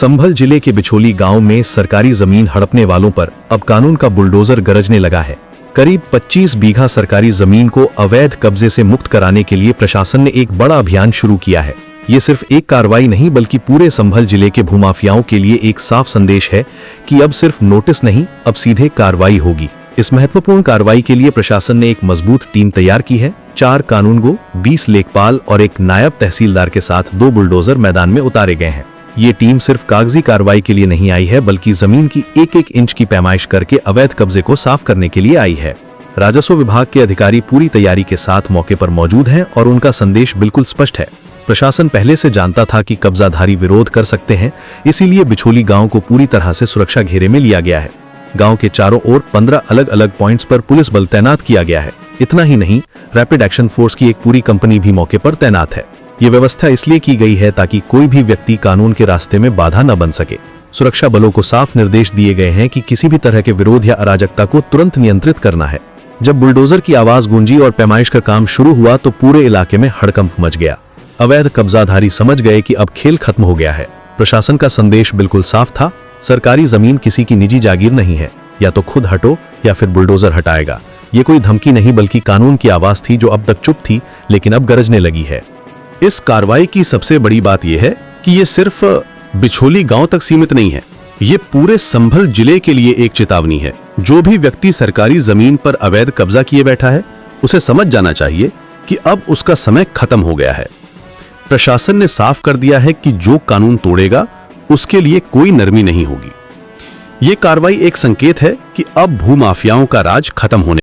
संभल जिले के बिछोली गांव में सरकारी जमीन हड़पने वालों पर अब कानून का बुलडोजर गरजने लगा है। करीब 25 बीघा सरकारी जमीन को अवैध कब्जे से मुक्त कराने के लिए प्रशासन ने एक बड़ा अभियान शुरू किया है। ये सिर्फ एक कार्रवाई नहीं बल्कि पूरे संभल जिले के भूमाफियाओं के लिए एक साफ संदेश है कि अब सिर्फ नोटिस नहीं, अब सीधे कार्रवाई होगी। इस महत्वपूर्ण कार्रवाई के लिए प्रशासन ने एक मजबूत टीम तैयार की है। 4 कानूनगो, 20 लेखपाल और एक नायब तहसीलदार के साथ 2 बुलडोजर मैदान में उतारे गए हैं। ये टीम सिर्फ कागजी कार्रवाई के लिए नहीं आई है बल्कि जमीन की एक-एक इंच की पैमाइश करके अवैध कब्जे को साफ करने के लिए आई है। राजस्व विभाग के अधिकारी पूरी तैयारी के साथ मौके पर मौजूद हैं और उनका संदेश बिल्कुल स्पष्ट है। प्रशासन पहले से जानता था कि कब्जाधारी विरोध कर सकते हैं, इसीलिए बिछोली गांव को पूरी तरह से सुरक्षा घेरे में लिया गया है। गांव के चारों ओर 15 अलग अलग पॉइंट्स पर पुलिस बल तैनात किया गया है। इतना ही नहीं, रैपिड एक्शन फोर्स की एक पूरी कंपनी भी मौके पर तैनात है। ये व्यवस्था इसलिए की गई है ताकि कोई भी व्यक्ति कानून के रास्ते में बाधा न बन सके। सुरक्षा बलों को साफ निर्देश दिए गए हैं कि किसी भी तरह के विरोध या अराजकता को तुरंत नियंत्रित करना है। जब बुलडोजर की आवाज गूंजी और पैमाइश का काम शुरू हुआ तो पूरे इलाके में हड़कंप मच गया। अवैध कब्जाधारी समझ गए कि अब खेल खत्म हो गया है। प्रशासन का संदेश बिल्कुल साफ था, सरकारी जमीन किसी की निजी जागीर नहीं है, या तो खुद हटो या फिर बुलडोजर हटाएगा। ये कोई धमकी नहीं बल्कि कानून की आवाज थी जो अब तक चुप थी लेकिन अब गरजने लगी है। इस कार्रवाई की सबसे बड़ी बात यह है कि ये सिर्फ बिछोली गांव तक सीमित नहीं है, ये पूरे संभल जिले के लिए एक चेतावनी है। जो भी व्यक्ति सरकारी जमीन पर अवैध कब्जा किए बैठा है, उसे समझ जाना चाहिए कि अब उसका समय खत्म हो गया है। प्रशासन ने साफ कर दिया है कि जो कानून तोड़ेगा उसके लिए कोई नरमी नहीं होगी। ये कार्रवाई एक संकेत है कि अब भूमाफियाओं का राज खत्म होने